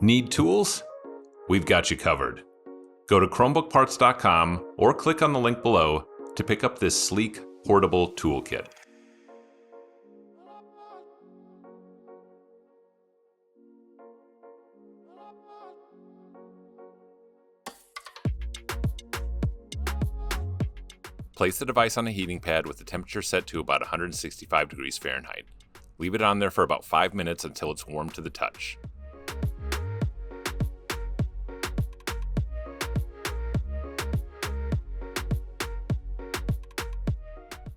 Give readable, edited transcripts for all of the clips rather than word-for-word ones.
Need tools? We've got you covered. Go to ChromebookParts.com or click on the link below to pick up this sleek, portable toolkit. Place the device on a heating pad with the temperature set to about 165 degrees Fahrenheit. Leave it on there for about 5 minutes until it's warm to the touch.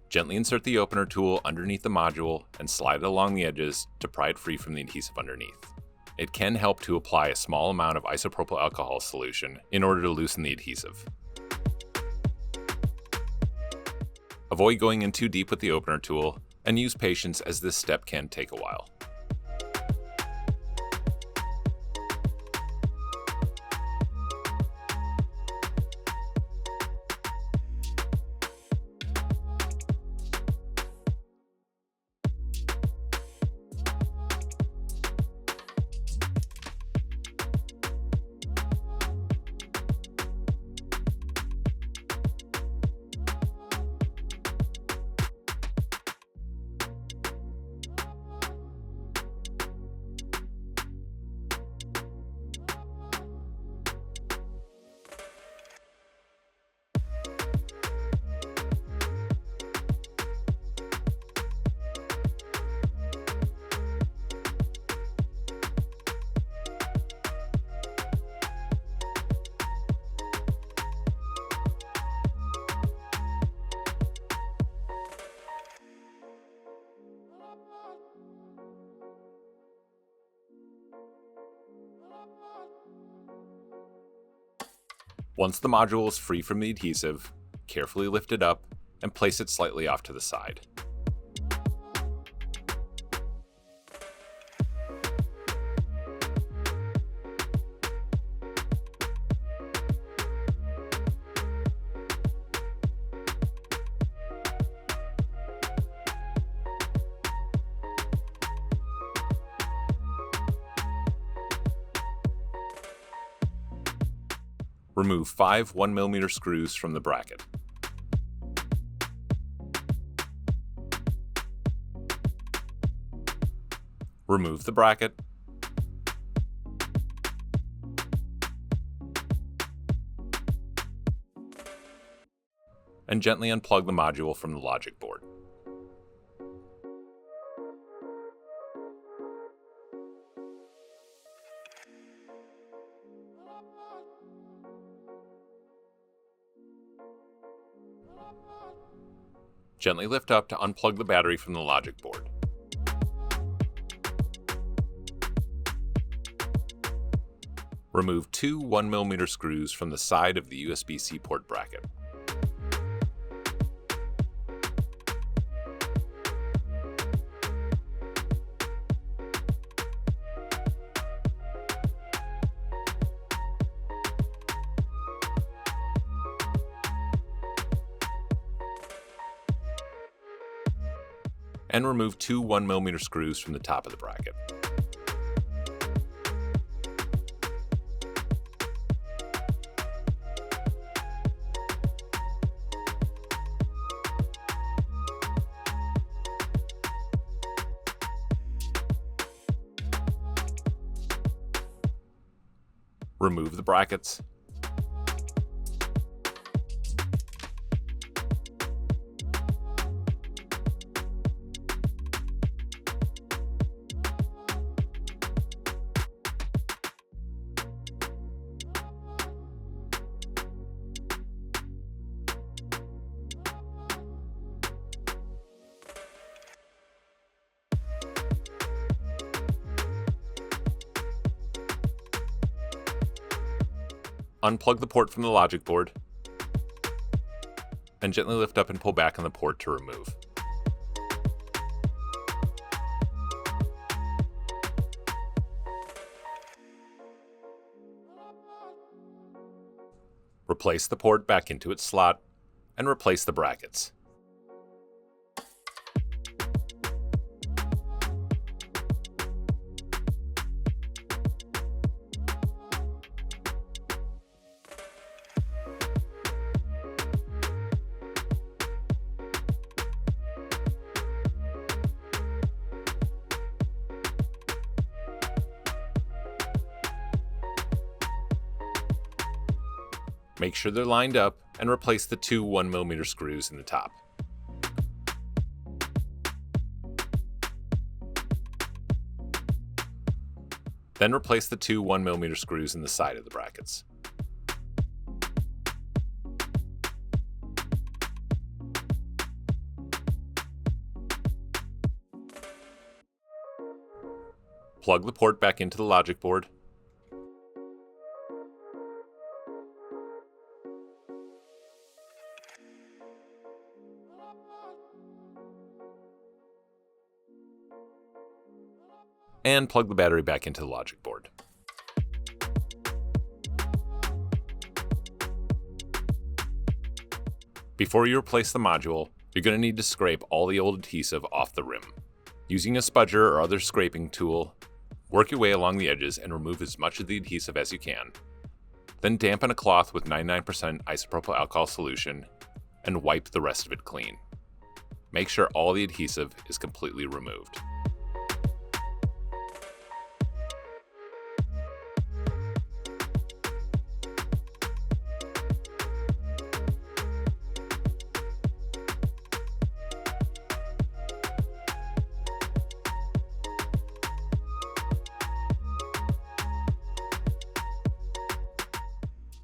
Gently insert the opener tool underneath the module and slide it along the edges to pry it free from the adhesive underneath. It can help to apply a small amount of isopropyl alcohol solution in order to loosen the adhesive. Avoid going in too deep with the opener tool and use patience as this step can take a while. Once the module is free from the adhesive, carefully lift it up and place it slightly off to the side. Remove 5 1mm screws from the bracket. Remove the bracket. And gently unplug the module from the logic board. Gently lift up to unplug the battery from the logic board. Remove 2 1mm screws from the side of the USB-C port bracket. And remove 2 1mm screws from the top of the bracket. Remove the brackets. Unplug the port from the logic board, and gently lift up and pull back on the port to remove. Replace the port back into its slot, and replace the brackets. Make sure they're lined up and replace the two 1mm screws in the top. Then replace the two 1mm screws in the side of the brackets. Plug the port back into the logic board. And plug the battery back into the logic board. Before you replace the module, you're going to need to scrape all the old adhesive off the rim. Using a spudger or other scraping tool, work your way along the edges and remove as much of the adhesive as you can. Then dampen a cloth with 99% isopropyl alcohol solution and wipe the rest of it clean. Make sure all the adhesive is completely removed.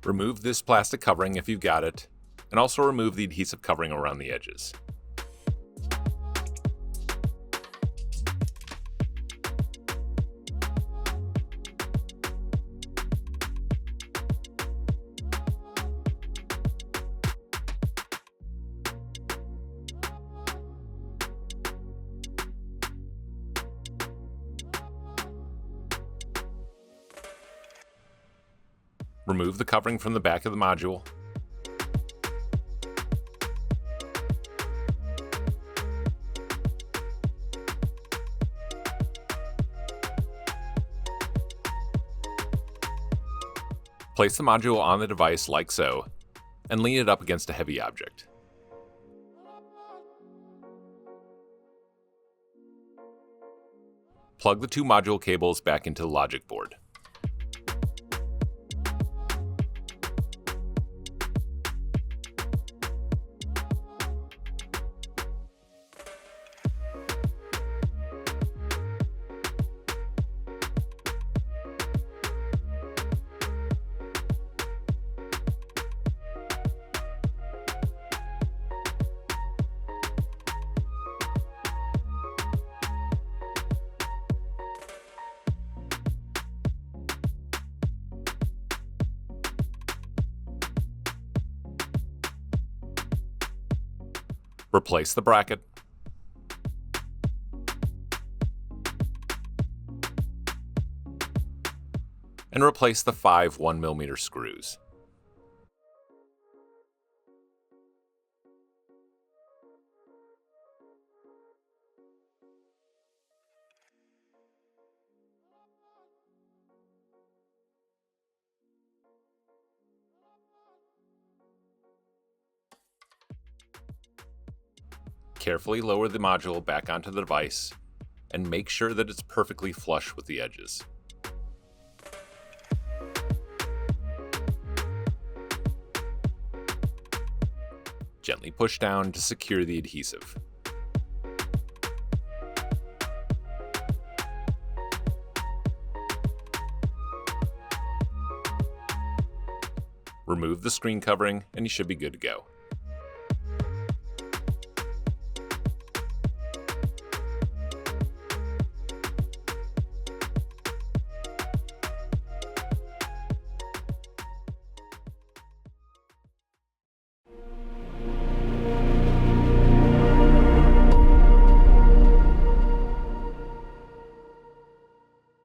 Remove this plastic covering if you've got it, and also remove the adhesive covering around the edges. Remove the covering from the back of the module. Place the module on the device like so, and lean it up against a heavy object. Plug the two module cables back into the logic board. Replace the bracket. And replace the 5 1mm screws. Carefully lower the module back onto the device and make sure that it's perfectly flush with the edges. Gently push down to secure the adhesive. Remove the screen covering and you should be good to go.